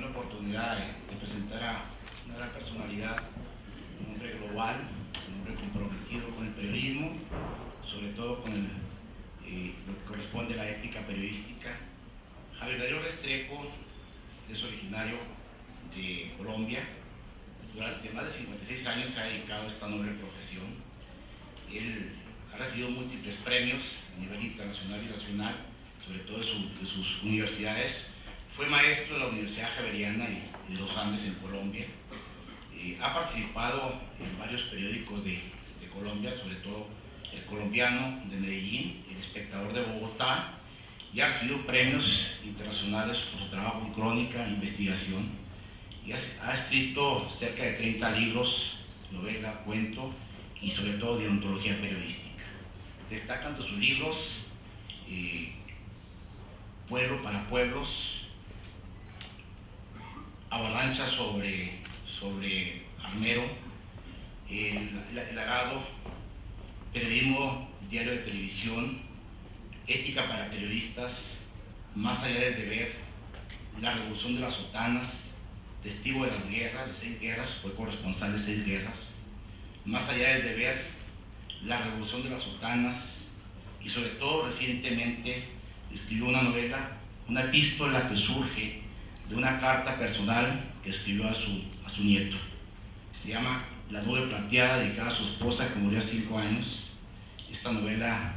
la oportunidad de presentar a una gran personalidad, un hombre global, un hombre comprometido con el periodismo, sobre todo con lo que corresponde a la ética periodística. Javier Darío Restrepo es originario de Colombia. Durante más de 56 años se ha dedicado a esta noble profesión. Él ha recibido múltiples premios a nivel internacional y nacional, sobre todo de sus universidades. Fue maestro de la Universidad Javeriana y de los Andes en Colombia. Ha participado en varios periódicos de Colombia, sobre todo El Colombiano de Medellín, El Espectador de Bogotá, y ha recibido premios internacionales por su trabajo en crónica e investigación. Y ha escrito cerca de 30 libros, novela, cuento y sobre todo de ontología periodística. Destacan de sus libros Pueblo para Pueblos, Avalancha sobre Armero, El Arado, Periodismo Diario de Televisión, Ética para Periodistas, Más allá del deber, La Revolución de las Sotanas, Testigo de las guerras, de 6 guerras, fue corresponsal de 6 guerras, Más allá del deber, La Revolución de las Sotanas, y sobre todo recientemente escribió una novela, una epístola que surge de una carta personal que escribió a su nieto. Se llama La Nube Plateada, dedicada a su esposa que murió hace 5 años. Esta novela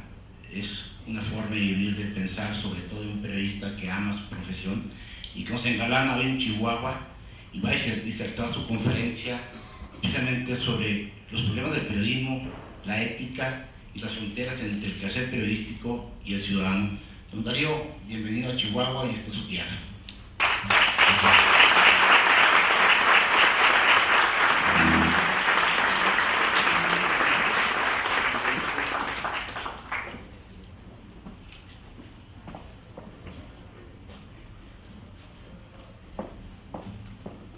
es una forma de vivir, de pensar, sobre todo de un periodista que ama su profesión y que nos engalana hoy en Chihuahua, y va a disertar su conferencia precisamente sobre los problemas del periodismo, la ética y las fronteras entre el quehacer periodístico y el ciudadano. Don Darío, bienvenido a Chihuahua y esta es su tierra.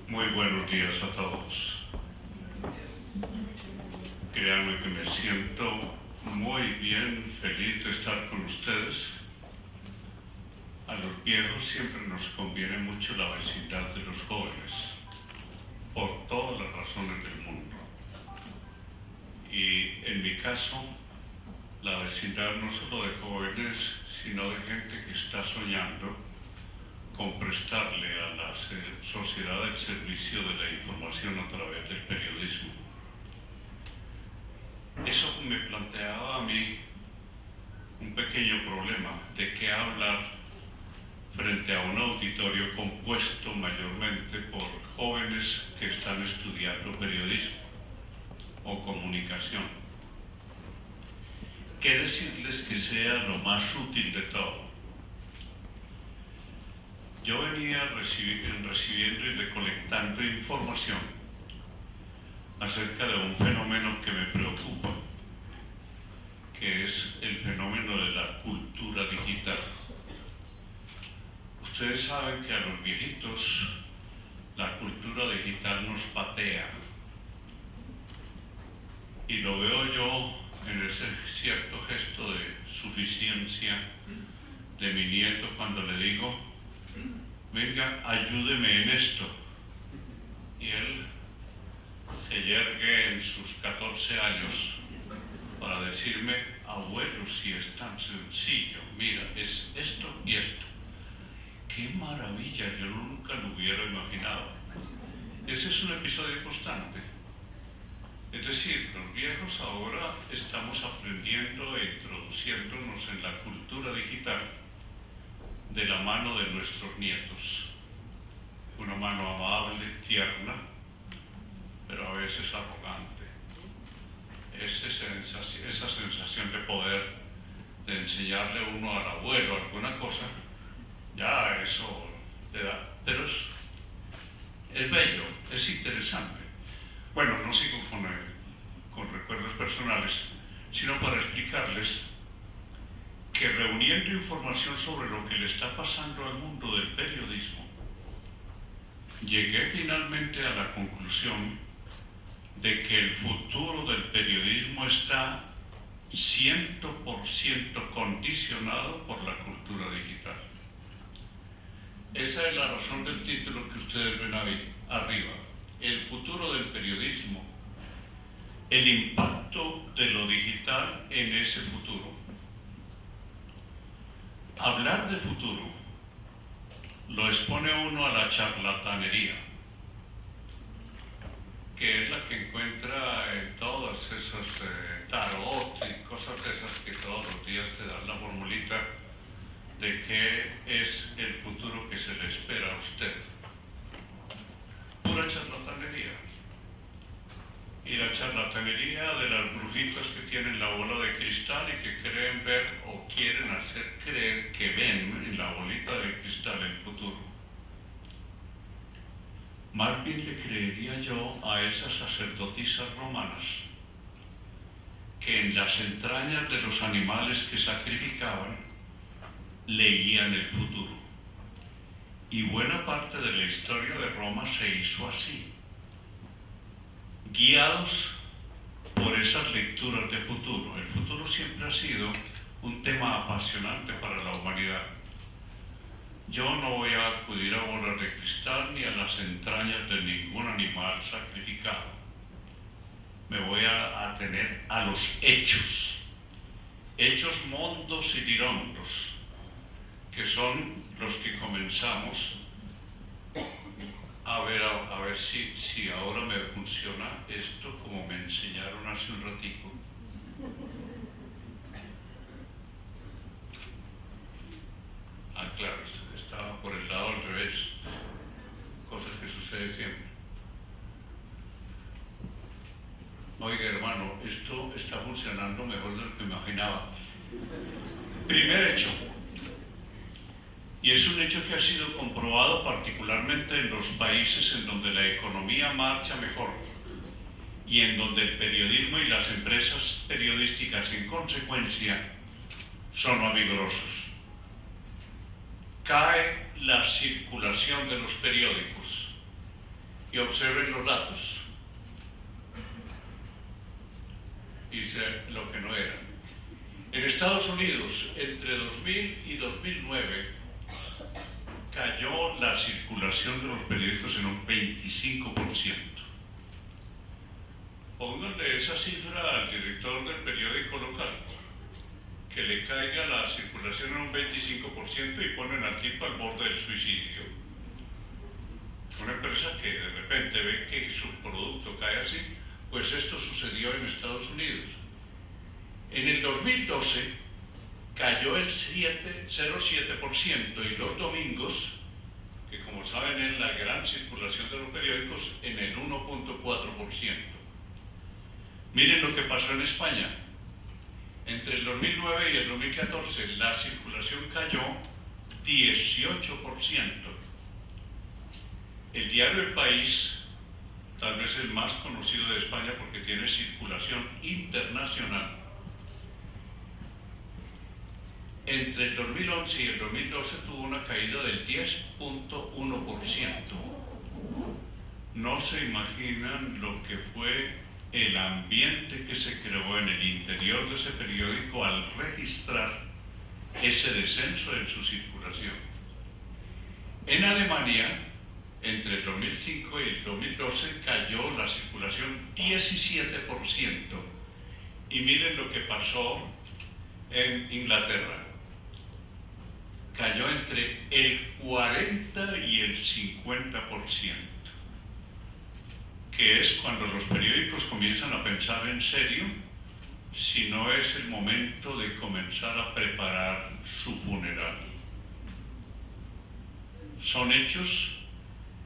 Muy buenos días a todos. Créanme que me siento muy bien, feliz de estar con ustedes. A los viejos siempre nos conviene mucho la vecindad de los jóvenes, por todas las razones del mundo. Y en mi caso, la vecindad no solo de jóvenes, sino de gente que está soñando con prestarle a la sociedad el servicio de la información a través del periodismo. Eso me planteaba a mí un pequeño problema de qué hablar frente a un auditorio compuesto mayormente por jóvenes que están estudiando periodismo o comunicación. ¿Qué decirles que sea lo más útil de todo? Yo venía recibiendo y recolectando información acerca de un fenómeno que me preocupa, que es el fenómeno de la cultura digital. Ustedes saben que a los viejitos la cultura digital nos patea, y lo veo yo en ese cierto gesto de suficiencia de mi nieto cuando le digo: venga, ayúdeme en esto. Y él se yergue en sus 14 años para decirme: abuelo, si es tan sencillo, mira, es esto y esto. ¡Qué maravilla! Yo nunca lo hubiera imaginado. Ese es un episodio constante. Es decir, los viejos ahora estamos aprendiendo e introduciéndonos en la cultura digital de la mano de nuestros nietos. Una mano amable, tierna, pero a veces arrogante. Esa sensación de poder, de enseñarle uno al abuelo alguna cosa, ya eso le da. Pero es bello, es interesante. Bueno, no sigo con recuerdos personales, sino para explicarles que reuniendo información sobre lo que le está pasando al mundo del periodismo, llegué finalmente a la conclusión de que el futuro del periodismo está 100% condicionado por la cultura digital. Esa es la razón del título que ustedes ven ahí arriba. El futuro del periodismo. El impacto de lo digital en ese futuro. Hablar de futuro lo expone uno a la charlatanería, que es la que encuentra en todas esas tarot y cosas de esas que todos los días te dan la formulita de qué es el futuro que se le espera a usted. Pura charlatanería. Y la charlatanería de las brujitas que tienen la bola de cristal y que creen ver o quieren hacer creer que ven en la bolita de cristal el futuro. Más bien le creería yo a esas sacerdotisas romanas que en las entrañas de los animales que sacrificaban leían el futuro. Y buena parte de la historia de Roma se hizo así, guiados por esas lecturas de futuro. El futuro siempre ha sido un tema apasionante para la humanidad. Yo no voy a acudir a bolas de cristal ni a las entrañas de ningún animal sacrificado. Me voy a atener a los hechos, hechos mondos y dirondos, que son los que comenzamos a ver si ahora me funciona esto como me enseñaron hace un ratico. Ah, claro, estaba por el lado al revés, cosas que suceden siempre. Oiga, hermano, esto está funcionando mejor de lo que imaginaba. Primer hecho. Y es un hecho que ha sido comprobado particularmente en los países en donde la economía marcha mejor y en donde el periodismo y las empresas periodísticas en consecuencia son más vigorosos. Cae la circulación de los periódicos y observen los datos. Dice lo que no era. En Estados Unidos, entre 2000 y 2009, cayó la circulación de los periódicos en un 25%. Pónganle esa cifra al director del periódico local, que le caiga la circulación en un 25% y ponen al tipo al borde del suicidio. Una empresa que de repente ve que su producto cae así, pues esto sucedió en Estados Unidos. En el 2012 cayó el 0,7% y los domingos, que como saben es la gran circulación de los periódicos, en el 1,4%. Miren lo que pasó en España. Entre el 2009 y el 2014 la circulación cayó 18%. El diario El País, tal vez el más conocido de España porque tiene circulación internacional, entre el 2011 y el 2012 tuvo una caída del 10,1%. No se imaginan lo que fue el ambiente que se creó en el interior de ese periódico al registrar ese descenso en su circulación. En Alemania, entre el 2005 y el 2012 cayó la circulación 17%. Y miren lo que pasó en Inglaterra. Cayó entre el 40 y el 50%, que es cuando los periódicos comienzan a pensar en serio si no es el momento de comenzar a preparar su funeral. Son hechos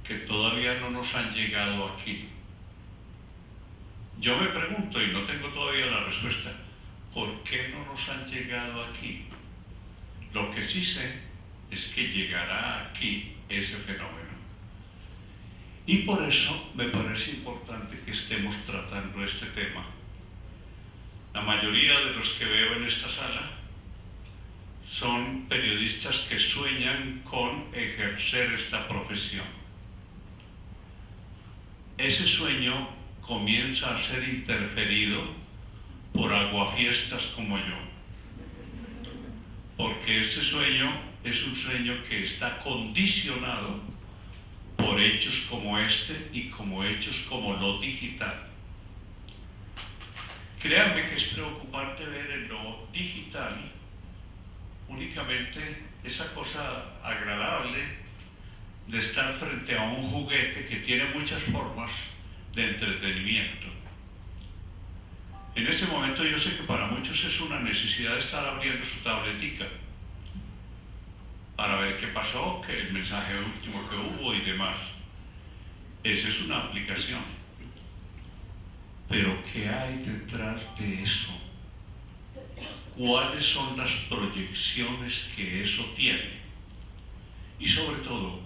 que todavía no nos han llegado aquí. Yo me pregunto, y no tengo todavía la respuesta, ¿por qué no nos han llegado aquí? Lo que sí sé es que llegará aquí ese fenómeno. Y por eso me parece importante que estemos tratando este tema. La mayoría de los que veo en esta sala son periodistas que sueñan con ejercer esta profesión. Ese sueño comienza a ser interferido por aguafiestas como yo, porque ese sueño es un sueño que está condicionado por hechos como este y como hechos como lo digital. Créanme que es preocupante ver en lo digital únicamente esa cosa agradable de estar frente a un juguete que tiene muchas formas de entretenimiento. En este momento yo sé que para muchos es una necesidad de estar abriendo su tabletica para ver qué pasó, que el mensaje último que hubo y demás. Esa es una aplicación. Pero ¿qué hay detrás de eso? ¿Cuáles son las proyecciones que eso tiene? Y sobre todo,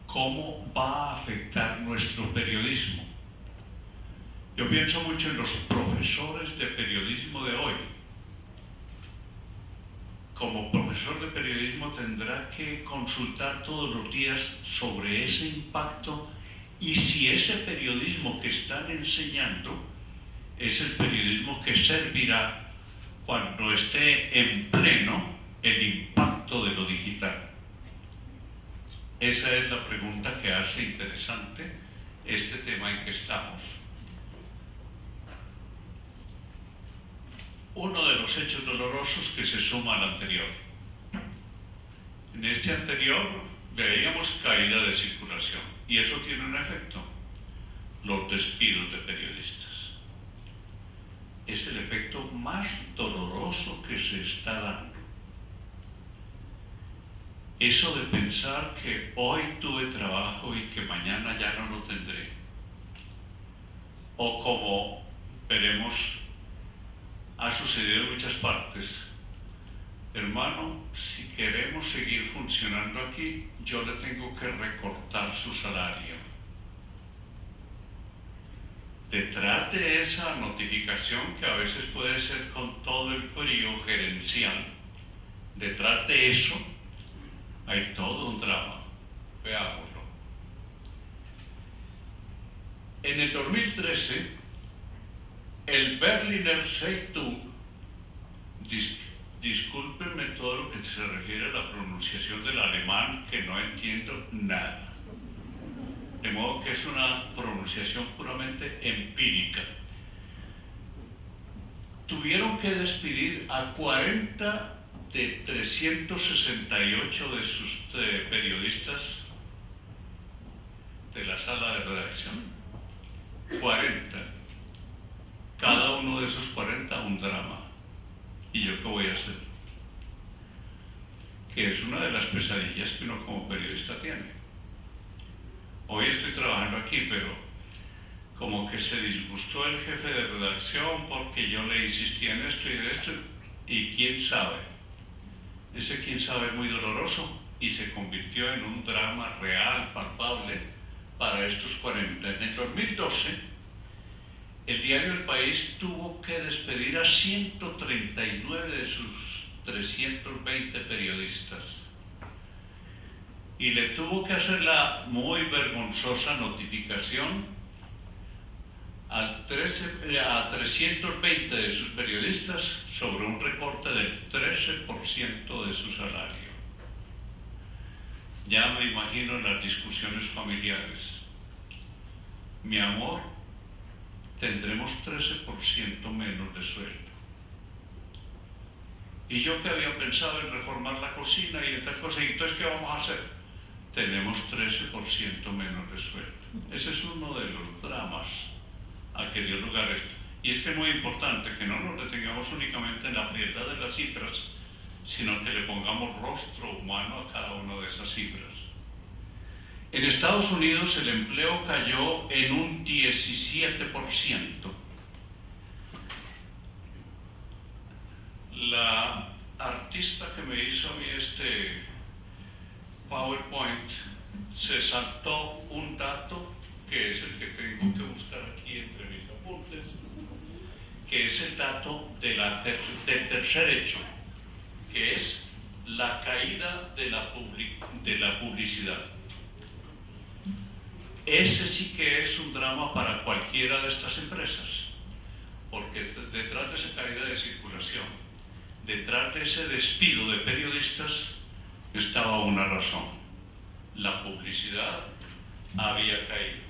¿cómo va a afectar nuestro periodismo? Yo pienso mucho en los profesores de periodismo de hoy. Como profesor de periodismo tendrá que consultar todos los días sobre ese impacto y si ese periodismo que están enseñando es el periodismo que servirá cuando esté en pleno el impacto de lo digital. Esa es la pregunta que hace interesante este tema en que estamos. Uno de los hechos dolorosos que se suma al anterior. En este anterior veíamos caída de circulación y eso tiene un efecto, los despidos de periodistas. Es el efecto más doloroso que se está dando. Eso de pensar que hoy tuve trabajo y que mañana ya no lo tendré. O como veremos, ha sucedido en muchas partes. Hermano, si queremos seguir funcionando aquí, yo le tengo que recortar su salario. Detrás de esa notificación, que a veces puede ser con todo el frío gerencial, detrás de eso hay todo un drama. Veámoslo. En el 2013, el Berliner Zeitung, discúlpenme todo lo que se refiere a la pronunciación del alemán, que no entiendo nada. De modo que es una pronunciación puramente empírica. Tuvieron que despedir a 40 de 368 de sus periodistas de la sala de redacción. 40. Cada uno de esos 40 un drama. ¿Y yo qué voy a hacer? Que es una de las pesadillas que uno como periodista tiene. Hoy estoy trabajando aquí, pero como que se disgustó el jefe de redacción porque yo le insistí en esto y de esto, y quién sabe. Ese quién sabe es muy doloroso y se convirtió en un drama real, palpable, para estos 40. En el 2012, el diario El País tuvo que despedir a 139 de sus 320 periodistas y le tuvo que hacer la muy vergonzosa notificación a 320 de sus periodistas sobre un recorte del 13% de su salario. Ya me imagino las discusiones familiares. Mi amor, tendremos 13% menos de sueldo. Y yo que había pensado en reformar la cocina y otras cosas, ¿y entonces qué vamos a hacer? Tenemos 13% menos de sueldo. Ese es uno de los dramas a que dio lugar esto. Y es que es muy importante que no nos detengamos únicamente en la frialdad de las cifras, sino que le pongamos rostro humano a cada una de esas cifras. En Estados Unidos el empleo cayó en un 17%. La artista que me hizo a mí este PowerPoint se saltó un dato que es el que tengo que buscar aquí entre mis apuntes, que es el dato del tercer hecho, que es la caída de la publicidad. Ese sí que es un drama para cualquiera de estas empresas, porque detrás de esa caída de circulación, detrás de ese despido de periodistas, estaba una razón. La publicidad había caído.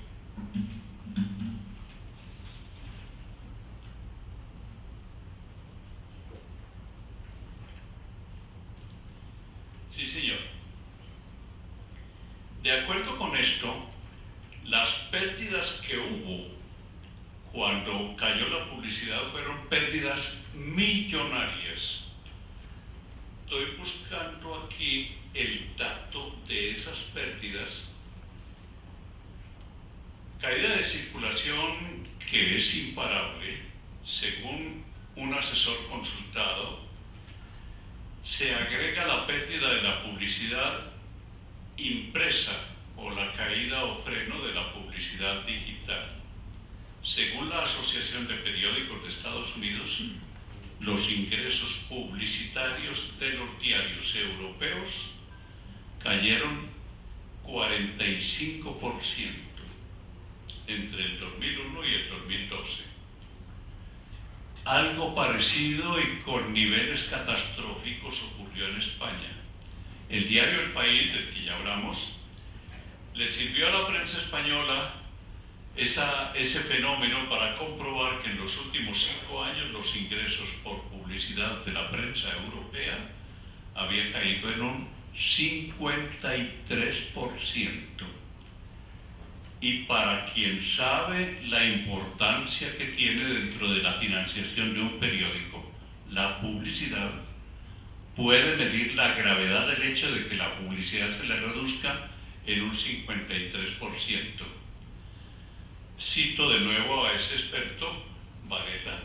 Sí, señor. De acuerdo con esto, las pérdidas que hubo cuando cayó la publicidad fueron pérdidas millonarias. Estoy buscando aquí el dato de esas pérdidas. Caída de circulación que es imparable, según un asesor consultado, se agrega la pérdida de la publicidad impresa o la caída o freno de la publicidad digital. Según la Asociación de Periódicos de Estados Unidos, los ingresos publicitarios de los diarios europeos cayeron 45% entre el 2001 y el 2012. Algo parecido y con niveles catastróficos ocurrió en España. El diario El País, del que ya hablamos, le sirvió a la prensa española ese fenómeno para comprobar que en los últimos 5 años los ingresos por publicidad de la prensa europea habían caído en un 53%. Y para quien sabe la importancia que tiene dentro de la financiación de un periódico, la publicidad, puede medir la gravedad del hecho de que la publicidad se le reduzca en un 53%. Cito de nuevo a ese experto, Varela,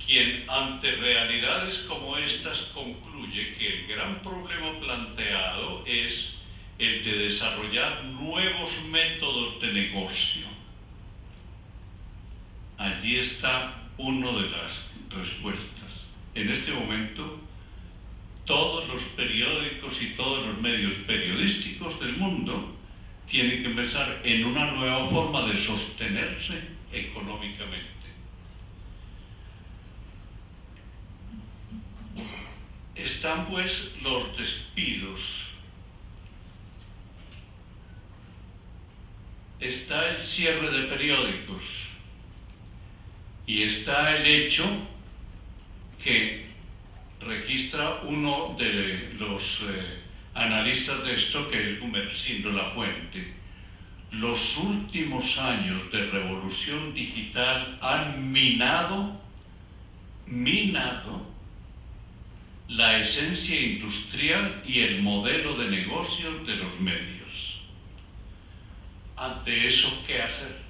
quien ante realidades como estas concluye que el gran problema planteado es el de desarrollar nuevos métodos de negocio. Allí está una de las respuestas. En este momento, todos los periódicos y todos los medios periodísticos del mundo tienen que pensar en una nueva forma de sostenerse económicamente. Están pues los despidos, está el cierre de periódicos y está el hecho que registra uno de los analistas de esto, que es Gumersindo Lafuente. Los últimos años de revolución digital han minado la esencia industrial y el modelo de negocios de los medios. Ante eso, ¿qué hacer?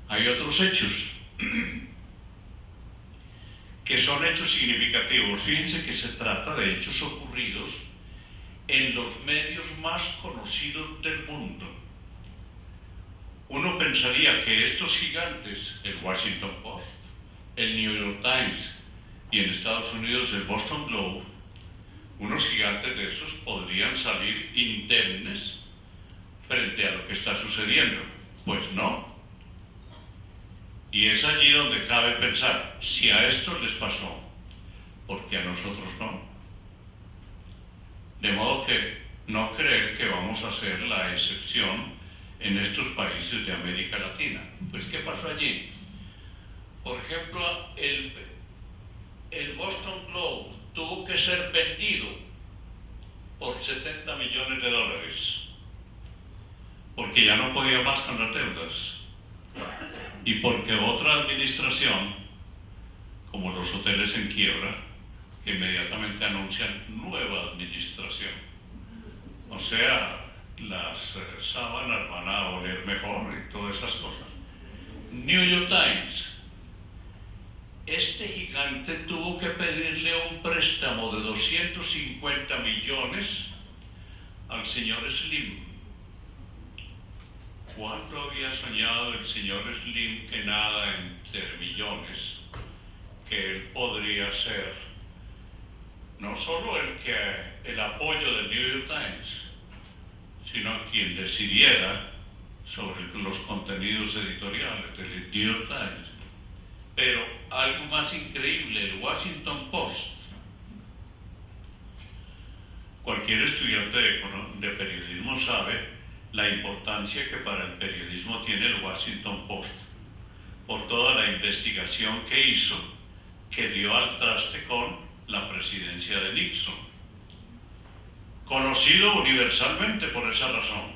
Hay otros hechos que son hechos significativos. Fíjense que se trata de hechos ocurridos en los medios más conocidos del mundo. Uno pensaría que estos gigantes, el Washington Post, el New York Times y en Estados Unidos el Boston Globe, unos gigantes de esos podrían salir indemnes frente a lo que está sucediendo. Pues no. Y es allí donde cabe pensar, si a estos les pasó, ¿por qué a nosotros no? De modo que no creer que vamos a ser la excepción en estos países de América Latina. Pues ¿qué pasó allí? Por ejemplo, el Boston Globe tuvo que ser vendido por $70 millones, porque ya no podía más con las deudas. Y porque otra administración, como los hoteles en quiebra, que inmediatamente anuncian nueva administración. O sea, las sábanas van a oler mejor y todas esas cosas. New York Times. Este gigante tuvo que pedirle un préstamo de 250 millones al señor Slim. ¿Cuánto había soñado el señor Slim que nada entre millones, que él podría ser no solo el apoyo del New York Times, sino quien decidiera sobre los contenidos editoriales del New York Times? Pero algo más increíble, el Washington Post. Cualquier estudiante de periodismo sabe la importancia que para el periodismo tiene el Washington Post, por toda la investigación que hizo, que dio al traste con la presidencia de Nixon. Conocido universalmente por esa razón.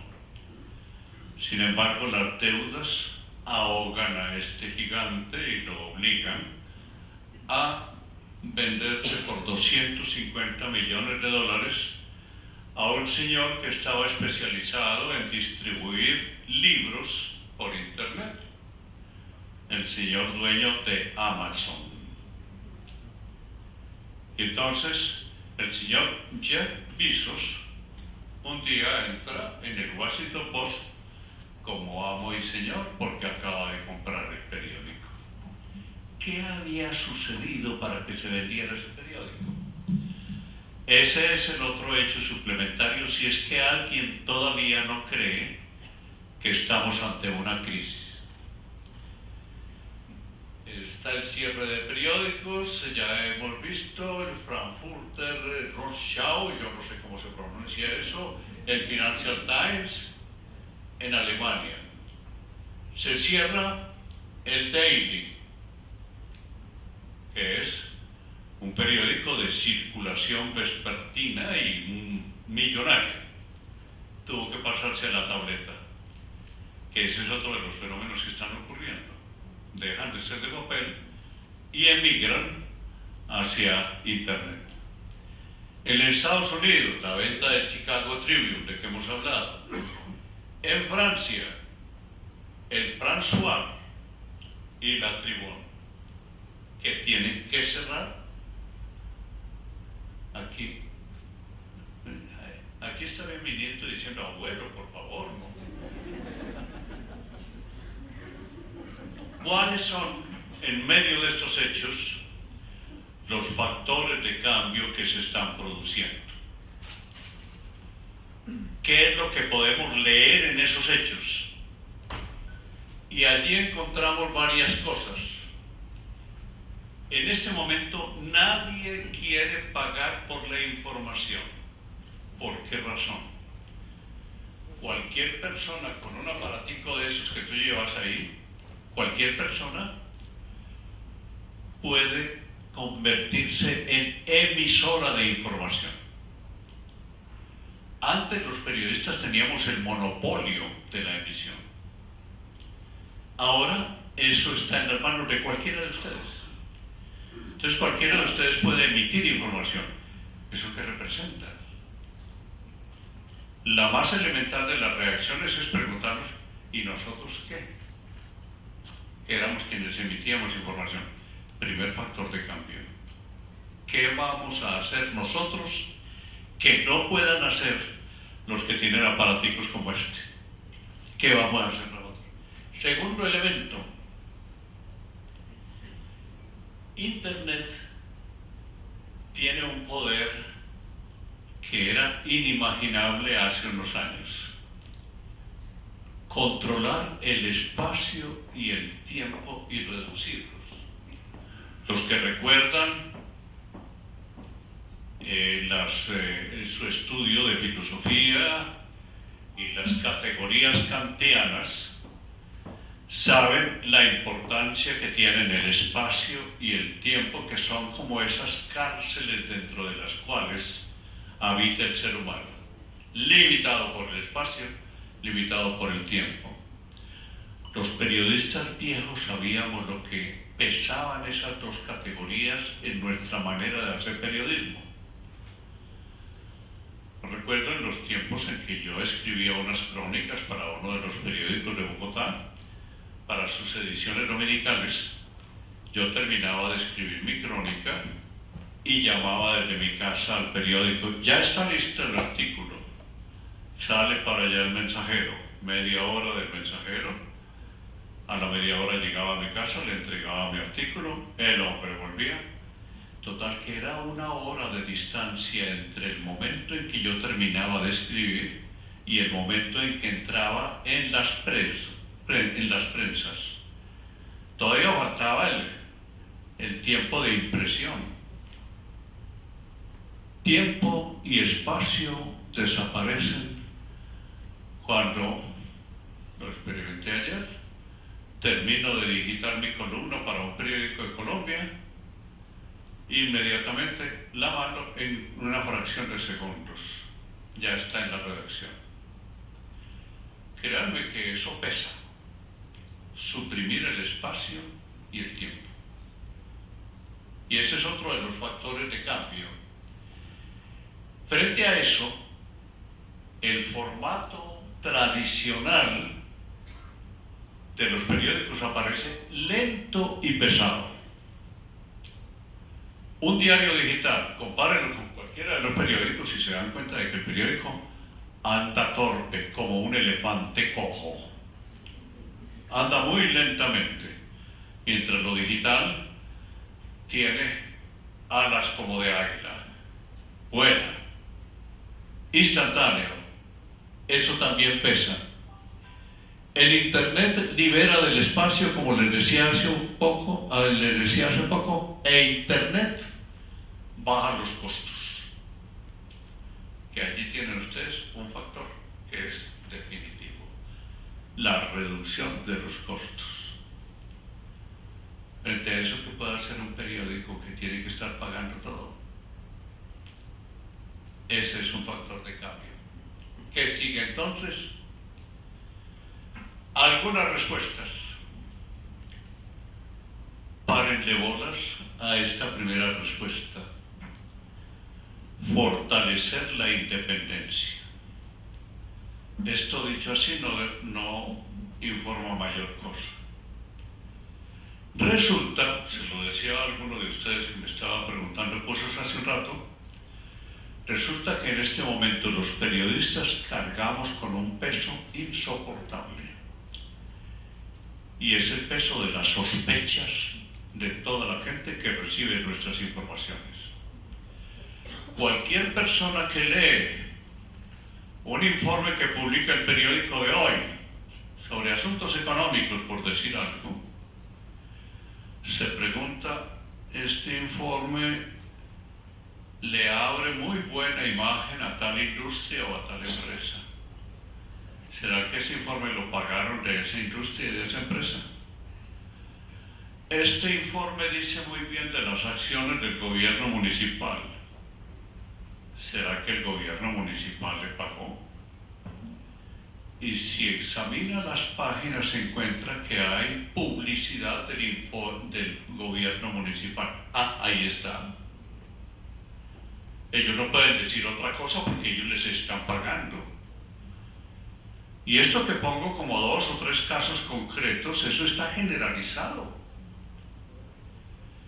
Sin embargo, las deudas ahogan a este gigante y lo obligan a venderse por 250 millones de dólares a un señor que estaba especializado en distribuir libros por internet, el señor dueño de Amazon. Y entonces el señor Jeff Bezos un día entra en el Washington Post como amo y señor porque acaba de comprar el periódico. ¿Qué había sucedido para que se vendiera ese periódico? Ese es el otro hecho suplementario, si es que alguien todavía no cree que estamos ante una crisis. Está el cierre de periódicos, ya hemos visto el Frankfurter Rundschau, yo no sé cómo se pronuncia eso, el Financial Times en Alemania. Se cierra el Daily, que es un periódico de circulación vespertina y millonario. Tuvo que pasarse a la tableta, que ese es otro de los fenómenos que están ocurriendo. Dejan de ser de papel y emigran hacia Internet. En Estados Unidos, la venta del Chicago Tribune, de que hemos hablado. En Francia, el François y la Tribune, que tienen que cerrar. Aquí está bien mi nieto diciendo, abuelo, por favor, ¿no? ¿Cuáles son, en medio de estos hechos, los factores de cambio que se están produciendo? ¿Qué es lo que podemos leer en esos hechos? Y allí encontramos varias cosas. En este momento nadie quiere pagar por la información. ¿Por qué razón? Cualquier persona con un aparatico de esos que tú llevas ahí, cualquier persona puede convertirse en emisora de información. Antes los periodistas teníamos el monopolio de la emisión. Ahora eso está en las manos de cualquiera de ustedes. Entonces cualquiera de ustedes puede emitir información. ¿Eso qué representa? La más elemental de las reacciones es preguntarnos, ¿y nosotros qué? Que éramos quienes emitíamos información. Primer factor de cambio. ¿Qué vamos a hacer nosotros que no puedan hacer los que tienen aparaticos como este? ¿Qué vamos a hacer nosotros? Segundo elemento. Internet tiene un poder que era inimaginable hace unos años. Controlar el espacio y el tiempo y reducirlos. Los que recuerdan su estudio de filosofía y las categorías kantianas saben la importancia que tienen el espacio y el tiempo, que son como esas cárceles dentro de las cuales habita el ser humano, limitado por el espacio, limitado por el tiempo. Los periodistas viejos sabíamos lo que pesaban esas dos categorías en nuestra manera de hacer periodismo. Recuerdo en los tiempos en que yo escribía unas crónicas para uno de los periódicos de Bogotá, para sus ediciones dominicales. Yo terminaba de escribir mi crónica y llamaba desde mi casa al periódico, ya está listo el artículo, sale para allá el mensajero, media hora del mensajero, a la media hora llegaba a mi casa, le entregaba mi artículo, el hombre volvía. Total que era una hora de distancia entre el momento en que yo terminaba de escribir y el momento en que entraba en las prensas. Todavía faltaba el tiempo de impresión. tiempo y espacio desaparecen cuando, lo experimenté ayer, termino de digitar mi columna para un periódico de Colombia, inmediatamente la mando en una fracción de segundos, ya está en la redacción. Créanme que eso pesa, suprimir el espacio y el tiempo. Y ese es otro de los factores de cambio. Frente a eso, el formato tradicional de los periódicos aparece lento y pesado. Un diario digital, compárenlo con cualquiera de los periódicos y se dan cuenta de que el periódico anda torpe, como un elefante cojo. Anda muy lentamente, mientras lo digital tiene alas como de águila. Vuela, instantáneo. Eso también pesa. El Internet libera del espacio, como les decía hace poco, e Internet baja los costos. Que allí tienen ustedes un factor que es definitivo: la reducción de los costos. Frente a eso, ¿qué puede hacer un periódico que tiene que estar pagando todo? Ese es un factor de cambio. ¿Qué sigue entonces? Algunas respuestas. Párenle bolas a esta primera respuesta. Fortalecer la independencia. Esto dicho así no informa mayor cosa. Resulta, se lo decía a alguno de ustedes que me estaba preguntando cosas hace un rato, resulta que en este momento los periodistas cargamos con un peso insoportable. Y es el peso de las sospechas de toda la gente que recibe nuestras informaciones. Cualquier persona que lee un informe que publica el periódico de hoy sobre asuntos económicos, por decir algo, se pregunta, ¿este informe le abre muy buena imagen a tal industria o a tal empresa? ¿Será que ese informe lo pagaron de esa industria y de esa empresa? Este informe dice muy bien de las acciones del gobierno municipal. ¿Será que el gobierno municipal le pagó? Y si examina las páginas se encuentra que hay publicidad del gobierno municipal. Ahí está. Ellos no pueden decir otra cosa porque ellos les están pagando. Y esto que pongo como 2 o 3 casos concretos, eso está generalizado.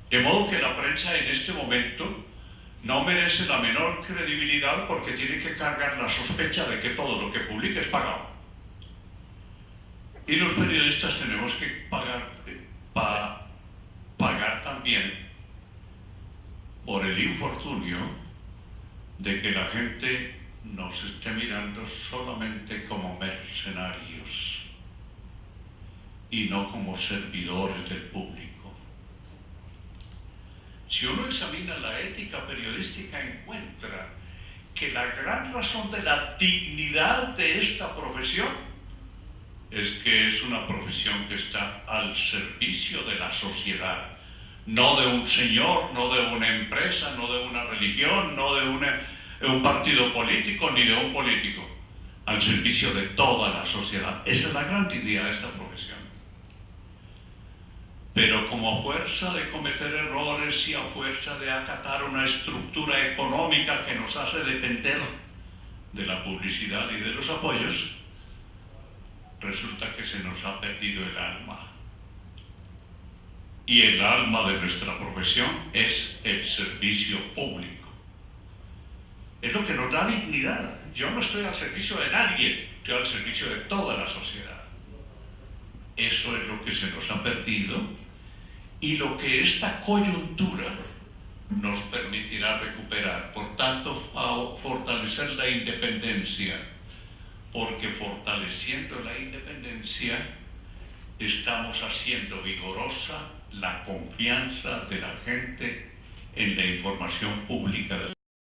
De modo que la prensa en este momento no merece la menor credibilidad porque tiene que cargar la sospecha de que todo lo que publica es pagado. Y los periodistas tenemos que pagar también por el infortunio de que la gente nos esté mirando solamente como mercenarios y no como servidores del público. Si uno examina la ética periodística, encuentra que la gran razón de la dignidad de esta profesión es que es una profesión que está al servicio de la sociedad, no de un señor, no de una empresa, no de una religión, no de un partido político ni de un político, al servicio de toda la sociedad. Esa es la gran dignidad de esta profesión. Pero como a fuerza de cometer errores y a fuerza de acatar una estructura económica que nos hace depender de la publicidad y de los apoyos, resulta que se nos ha perdido el alma. Y el alma de nuestra profesión es el servicio público. Es lo que nos da dignidad. Yo no estoy al servicio de nadie, estoy al servicio de toda la sociedad. Eso es lo que se nos ha perdido y lo que esta coyuntura nos permitirá recuperar. Por tanto, fortalecer la independencia, porque fortaleciendo la independencia estamos haciendo vigorosa la confianza de la gente en la información pública.